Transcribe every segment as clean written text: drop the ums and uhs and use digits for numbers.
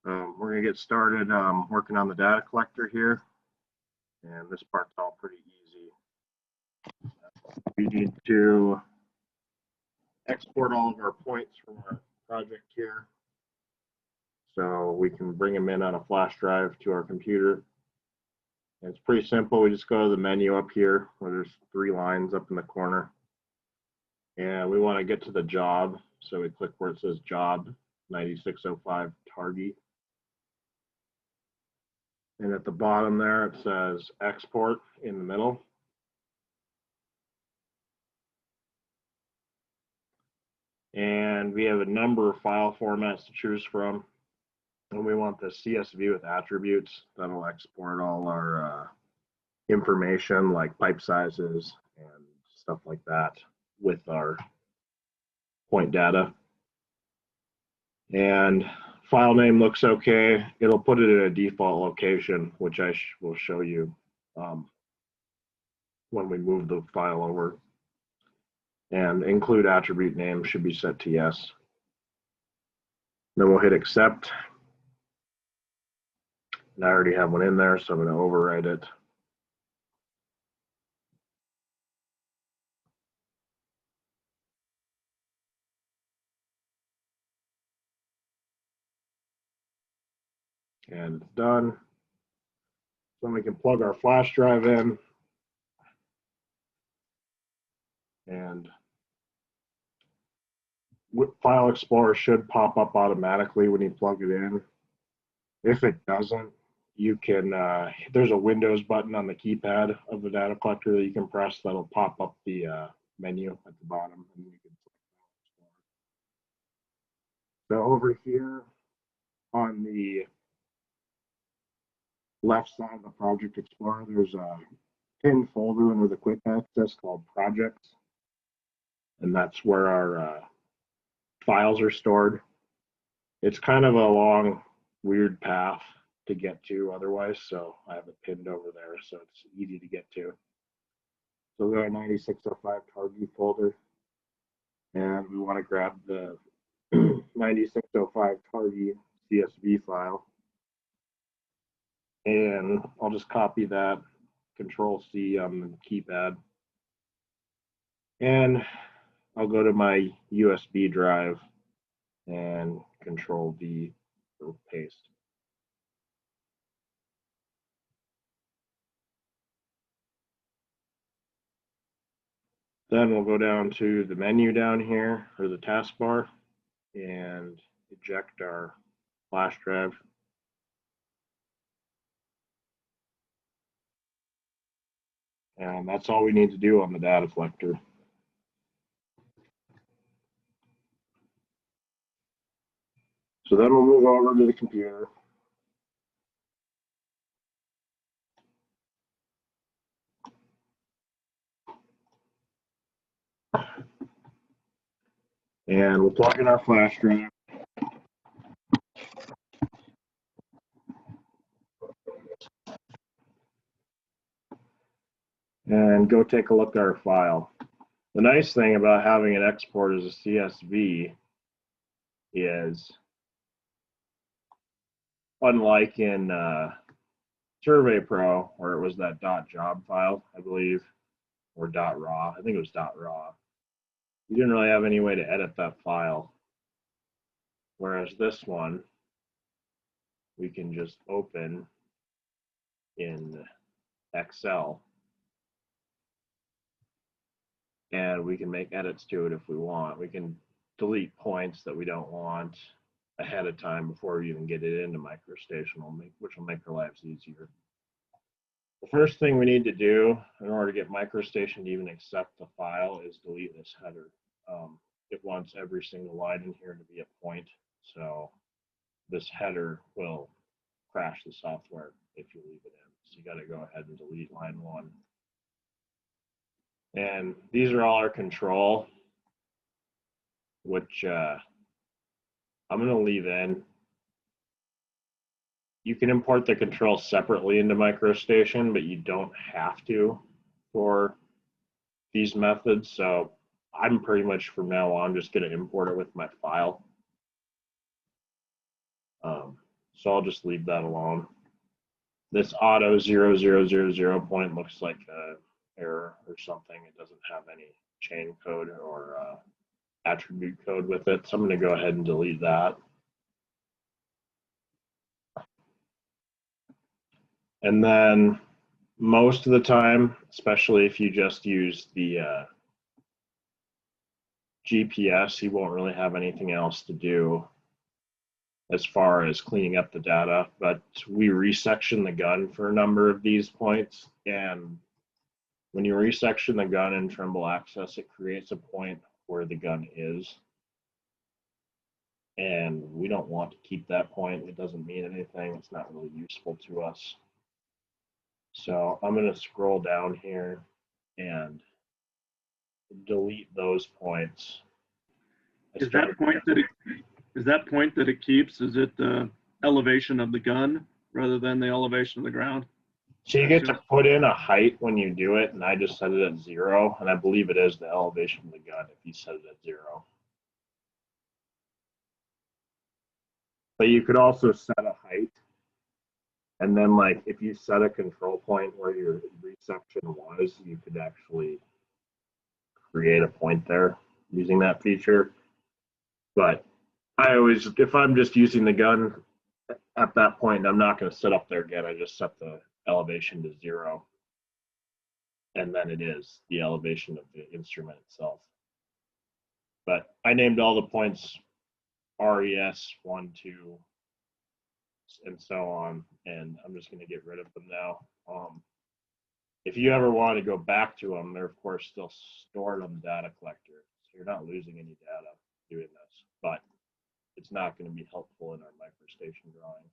We're going to get started working on the data collector here, and this part's all pretty easy. We need to export all of our points from our project here, so we can bring them in on a flash drive to our computer. And it's pretty simple. We just go to the menu up here where there's 3 lines up in the corner, and we want to get to the job, so we click where it says job 9605 Target. And at the bottom there, it says export in the middle. And we have a number of file formats to choose from. And we want the CSV with attributes. That'll export all our information like pipe sizes and stuff like that with our point data. And file name looks okay. It'll put it in a default location, which I will show you when we move the file over. And include attribute name should be set to yes. Then we'll hit accept. And I already have one in there, so I'm going to overwrite it. And it's done. Then we can plug our flash drive in. And File Explorer should pop up automatically when you plug it in. If it doesn't, you can, there's a Windows button on the keypad of the data collector that you can press that'll pop up the menu at the bottom. And you can so over here on the left side of the Project Explorer, there's a pinned folder under the quick access called projects. And that's where our files are stored. It's kind of a long, weird path to get to otherwise, so I have it pinned over there so it's easy to get to. So we've got a 9605 Target folder, and we want to grab the 9605 Target CSV file, and I'll just copy that, Control C on the keypad, and I'll go to my USB drive and Control V for paste. Then we'll go down to the menu down here, or the taskbar, and eject our flash drive. And that's all we need to do on the data collector. So then we'll move over to the computer. And we'll plug in our flash drive. And go take a look at our file. The nice thing about having it export as a CSV is, unlike in Survey Pro, where it was that .job file, I believe, or .raw, I think it was .raw, you didn't really have any way to edit that file. Whereas this one, we can just open in Excel, and we can make edits to it if we want. We can delete points that we don't want ahead of time before we even get it into MicroStation, which will make our lives easier. The first thing we need to do in order to get MicroStation to even accept the file is delete this header. It wants every single line in here to be a point, so this header will crash the software if you leave it in. So you got to go ahead and delete line 1. And these are all our control, which I'm going to leave in. You can import the control separately into MicroStation, but you don't have to for these methods. So I'm pretty much from now on just going to import it with my file. So I'll just leave that alone. This auto 0000 point looks like an error or something. It doesn't have any chain code or attribute code with it. So I'm going to go ahead and delete that. And then most of the time, especially if you just use the GPS, you won't really have anything else to do as far as cleaning up the data, but we resection the gun for a number of these points, and when you resection the gun in Trimble Access, it creates a point where the gun is, and we don't want to keep that point. It doesn't mean anything. It's not really useful to us. So I'm going to scroll down here and delete those points. Is that point that it keeps, is it the elevation of the gun rather than the elevation of the ground? So you get to put in a height when you do it, and I just set it at 0, and I believe it is the elevation of the gun if you set it at 0. But you could also set a height, and then like if you set a control point where your resection was, you could actually create a point there using that feature. But I always, if I'm just using the gun at that point, I'm not going to set up there again. I just set the elevation to 0. And then it is the elevation of the instrument itself. But I named all the points RES 1, 2, and so on. And I'm just going to get rid of them now. If you ever want to go back to them, they're of course still stored on the data collector. So you're not losing any data doing this, but it's not going to be helpful in our microstation drawing.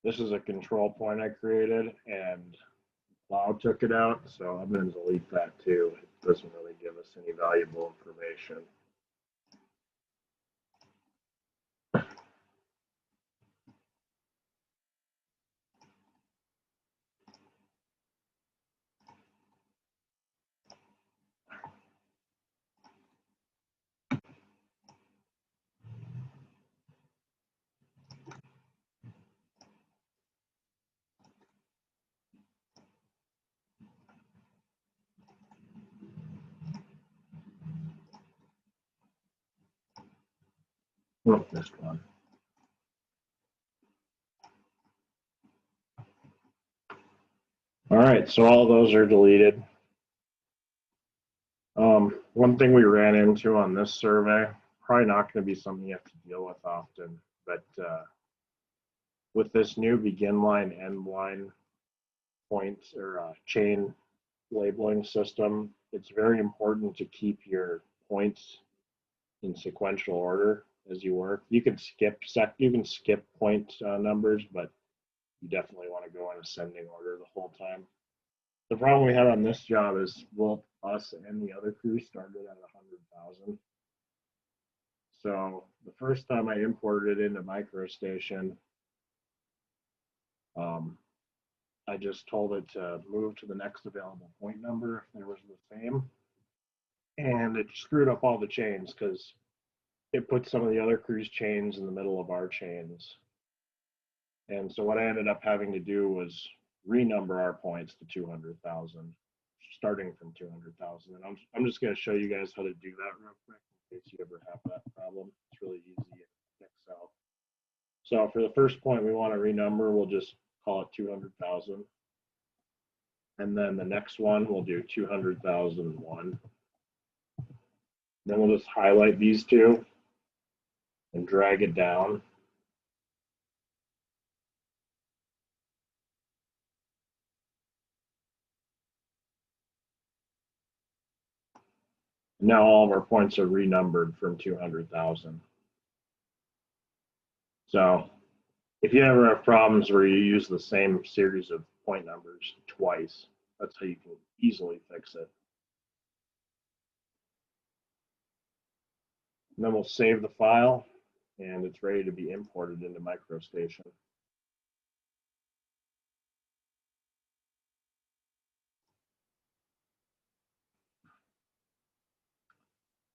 This is a control point I created, and Cloud took it out, so I'm going to delete that too. It doesn't really give us any valuable information. Oh, missed one. All right, so all those are deleted. One thing we ran into on this survey, probably not going to be something you have to deal with often, but with this new begin line, end line points or chain labeling system, it's very important to keep your points in sequential order as you work. You can skip point numbers, but you definitely want to go in ascending order the whole time. The problem we had on this job is both us and the other crew started at 100,000. So the first time I imported it into MicroStation, I just told it to move to the next available point number if there was the same. And it screwed up all the chains because it put some of the other crew's chains in the middle of our chains. And so what I ended up having to do was renumber our points to 200,000, starting from 200,000. And I'm just going to show you guys how to do that real quick in case you ever have that problem. It's really easy in Excel. So for the first point we want to renumber, we'll just call it 200,000. And then the next one we'll do 200,001. Then we'll just highlight these two and drag it down. Now all of our points are renumbered from 200,000. So if you ever have problems where you use the same series of point numbers twice, that's how you can easily fix it. And then we'll save the file, and it's ready to be imported into MicroStation.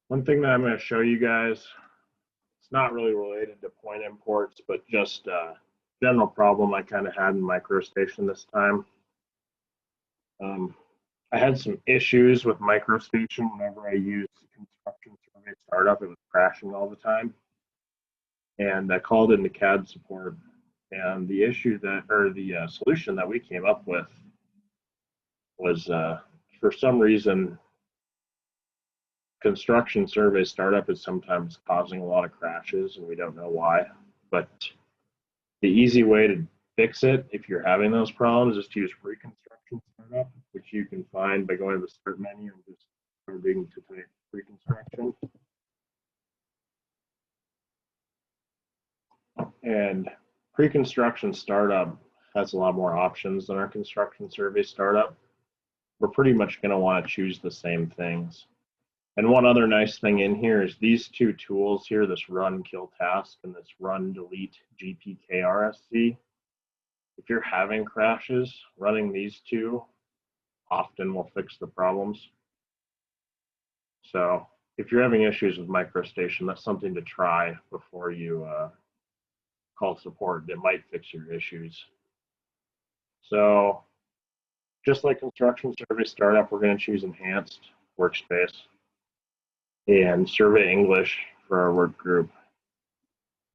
One thing that I'm going to show you guys, it's not really related to point imports, but just a general problem I kind of had in MicroStation this time. I had some issues with MicroStation whenever I used construction survey startup. It was crashing all the time. And I called into CAD support. And the issue that, or the solution that we came up with was for some reason, construction survey startup is sometimes causing a lot of crashes and we don't know why. But the easy way to fix it if you're having those problems is to use pre-construction startup, which you can find by going to the start menu and just starting to type pre-construction. And pre-construction startup has a lot more options than our construction survey startup. We're pretty much going to want to choose the same things. And one other nice thing in here is these two tools here, this run kill task and this run delete GPKRSC. If you're having crashes, running these two often will fix the problems. So if you're having issues with MicroStation, that's something to try before you call support. It might fix your issues. So just like construction survey startup, we're going to choose enhanced workspace and survey English for our work group.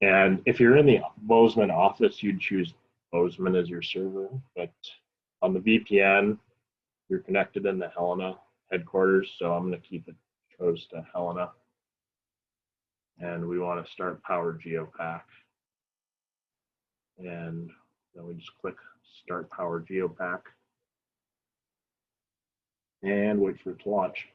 And if you're in the Bozeman office, you'd choose Bozeman as your server. But on the VPN, you're connected in the Helena headquarters. So I'm going to keep it chose to Helena. And we want to start Power Geopack. And then we just click Start Power Geopack. And wait for it to launch.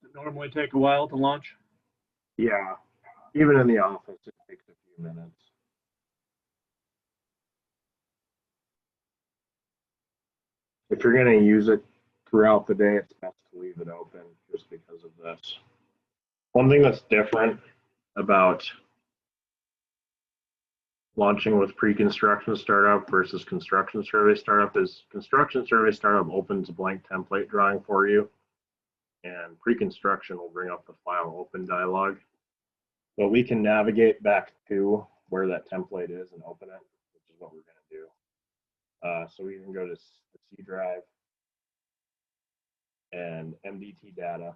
Does it normally take a while to launch? Yeah, even in the office, it takes a few minutes. If you're going to use it throughout the day, it's best to leave it open just because of this. One thing that's different about launching with pre-construction startup versus construction survey startup is construction survey startup opens a blank template drawing for you, and pre-construction will bring up the file open dialog. But we can navigate back to where that template is and open it, which is what we're going to do. So we can go to the C drive and MDT data.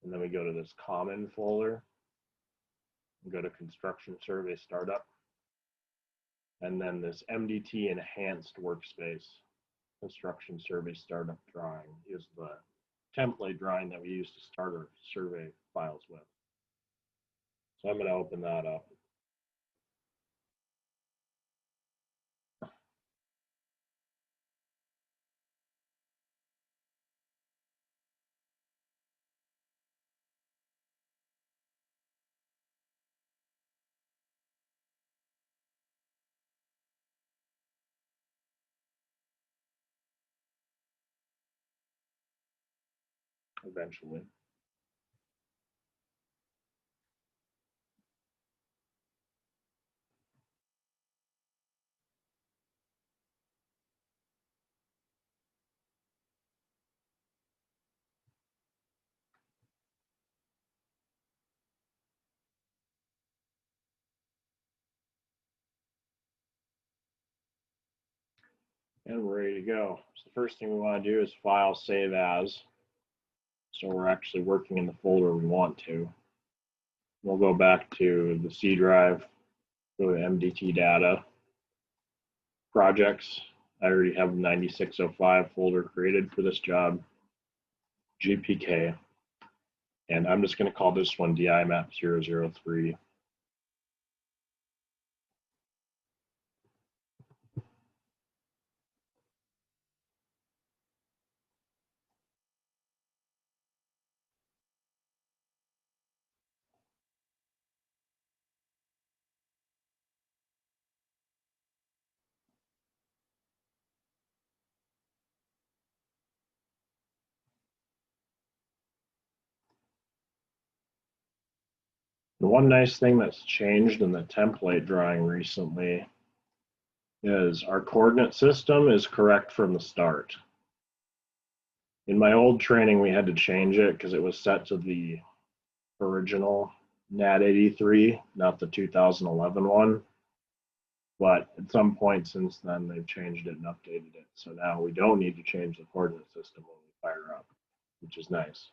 And then we go to this common folder and go to construction survey startup. And then this MDT enhanced workspace construction survey startup drawing is the template drawing that we use to start our survey files with. So I'm going to open that up. Eventually. And we're ready to go. So the first thing we want to do is file save as. So we're actually working in the folder we want to. We'll go back to the C drive, go to MDT data, projects. I already have 9605 folder created for this job, GPK. And I'm just going to call this one DIMAP 003. The one nice thing that's changed in the template drawing recently is our coordinate system is correct from the start. In my old training, we had to change it because it was set to the original NAT 83, not the 2011 one. But at some point since then, they've changed it and updated it. So now we don't need to change the coordinate system when we fire up, which is nice.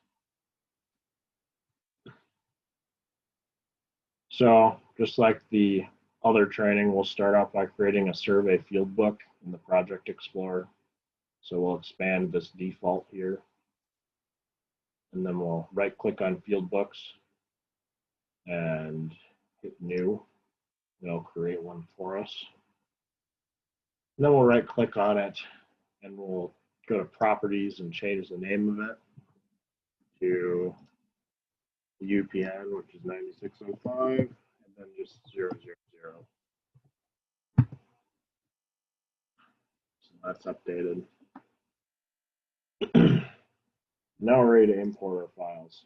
So just like the other training, we'll start off by creating a survey field book in the Project Explorer. So we'll expand this default here. And then we'll right click on field books and hit new. It'll create one for us. And then we'll right click on it and we'll go to properties and change the name of it to the UPN, which is 9605, and then just 000. So that's updated. Now we're ready to import our files.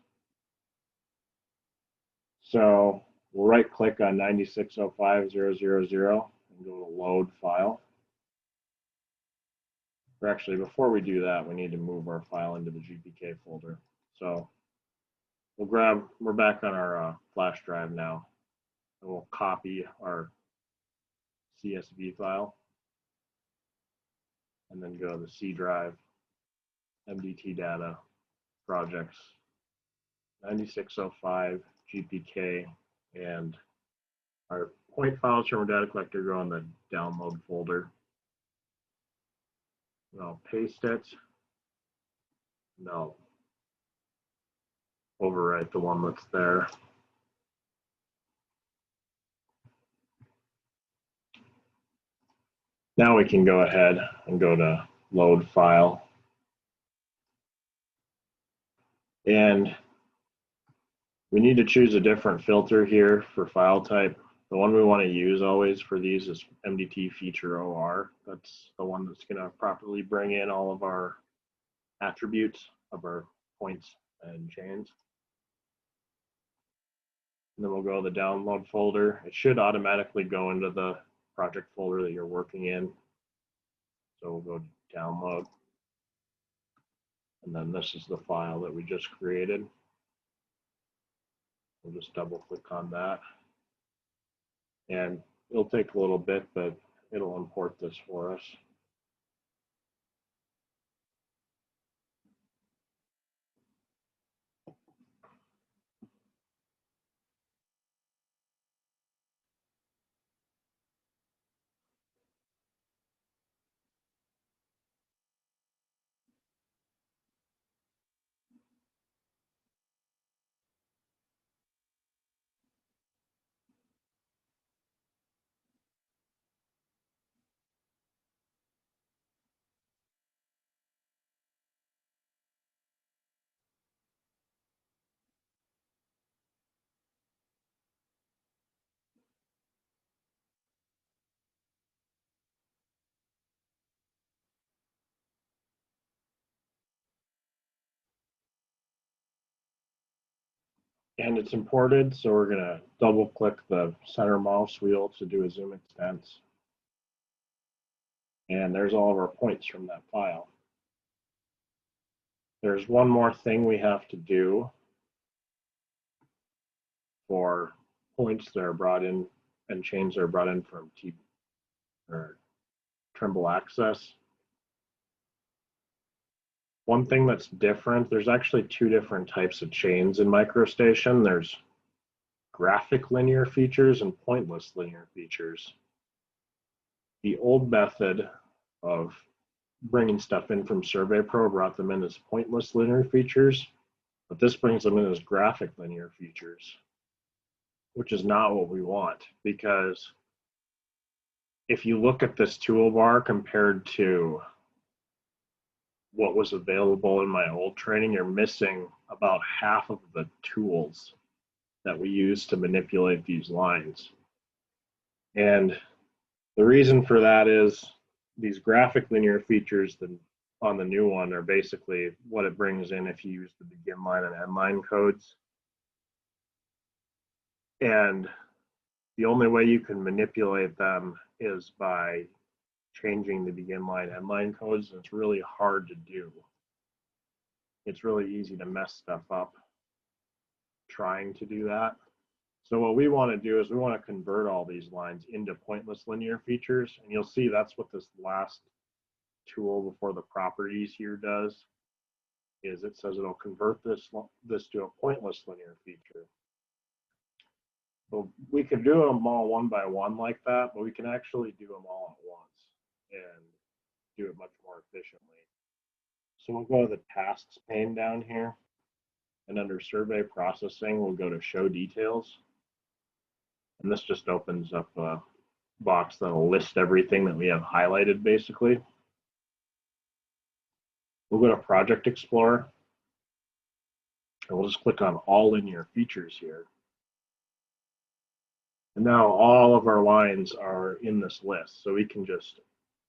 So we'll right click on 9605.000 and go to load file. Or actually, before we do that, we need to move our file into the GPK folder. So we're back on our flash drive now, and we'll copy our CSV file and then go to the C drive, MDT data, projects, 9605, GPK, and our point files from our data collector go in the download folder. And I'll paste it, and I'll overwrite the one that's there. Now we can go ahead and go to load file. And we need to choose a different filter here for file type. The one we want to use always for these is MDT feature OR. That's the one that's going to properly bring in all of our attributes of our points and chains. And then we'll go to the download folder. It should automatically go into the project folder that you're working in. So we'll go to download. And then this is the file that we just created. We'll just double click on that. And it'll take a little bit, but it'll import this for us. And it's imported, so we're going to double click the center mouse wheel to do a zoom extents. And there's all of our points from that file. There's one more thing we have to do for points that are brought in and chains that are brought in from Trimble Access. One thing that's different, there's actually two different types of chains in MicroStation. There's graphic linear features and pointless linear features. The old method of bringing stuff in from SurveyPro brought them in as pointless linear features, but this brings them in as graphic linear features, which is not what we want, because if you look at this toolbar compared to what was available in my old training, you're missing about half of the tools that we use to manipulate these lines. And the reason for that is these graphic linear features on the new one are basically what it brings in if you use the begin line and end line codes. And the only way you can manipulate them is by changing the begin line, end line codes. And it's really hard to do. It's really easy to mess stuff up trying to do that. So what we want to do is we want to convert all these lines into pointless linear features. And you'll see that's what this last tool before the properties here does, is it says it'll convert this to a pointless linear feature. So we could do them all one by one like that, but we can actually do them all at once and do it much more efficiently. So we'll go to the tasks pane down here, and under survey processing, we'll go to show details. And this just opens up a box that'll list everything that we have highlighted basically. We'll go to Project Explorer, and we'll just click on all linear features here. And now all of our lines are in this list. So we can just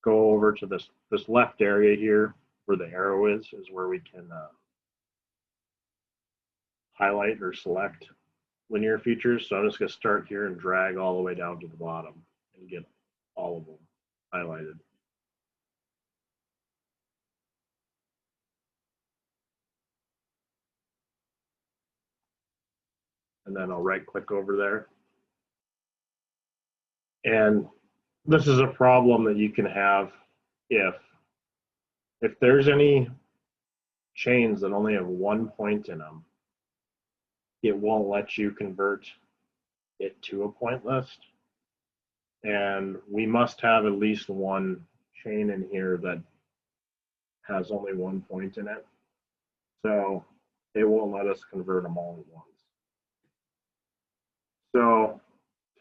go over to this left area here where the arrow is where we can highlight or select linear features. So I'm just going to start here and drag all the way down to the bottom and get all of them highlighted. And then I'll right click over there. And this is a problem that you can have if there's any chains that only have one point in them, it won't let you convert it to a point list. And we must have at least one chain in here that has only one point in it. So it won't let us convert them all at once. So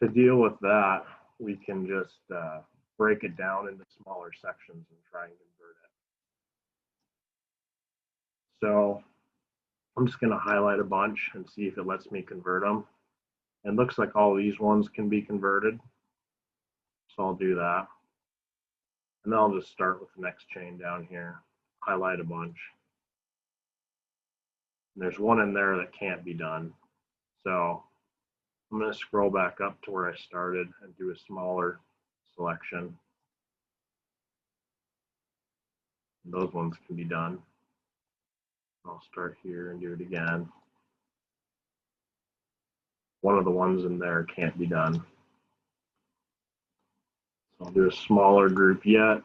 to deal with that, we can just break it down into smaller sections and try and convert it. So I'm just going to highlight a bunch and see if it lets me convert them. It looks like all these ones can be converted. So I'll do that. And then I'll just start with the next chain down here, highlight a bunch. And there's one in there that can't be done. So I'm going to scroll back up to where I started and do a smaller selection. And those ones can be done. I'll start here and do it again. One of the ones in there can't be done. So I'll do a smaller group yet.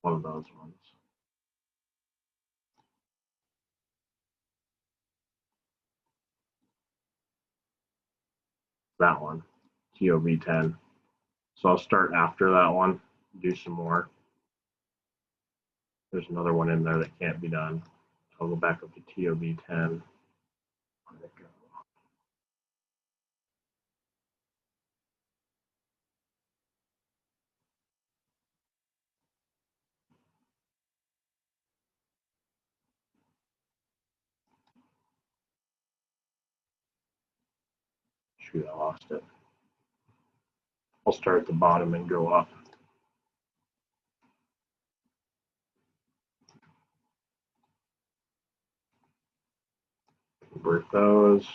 One of those ones. That one, TOB10. So I'll start after that one, do some more. There's another one in there that can't be done. I'll go back up to TOB10. Shoot, I lost it. I'll start at the bottom and go up. Convert those.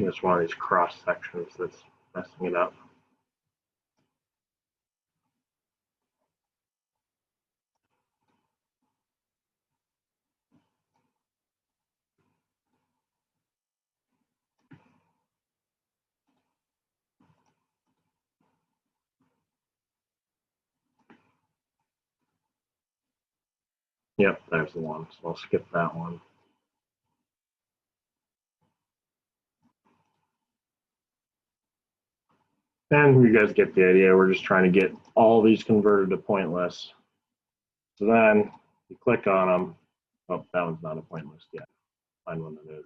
It's one of these cross sections that's messing it up. Yep, there's the one. So I'll skip that one. And you guys get the idea. We're just trying to get all these converted to pointless. So then you click on them. Oh, that one's not a point list yet. Find one that is.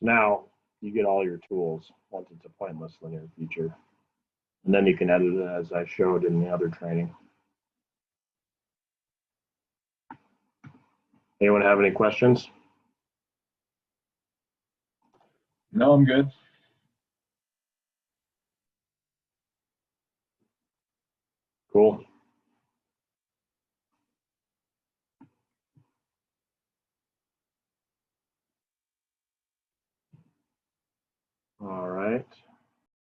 Now you get all your tools once it's a pointless linear feature. And then you can edit it as I showed in the other training. Anyone have any questions? No, I'm good. Cool. All right.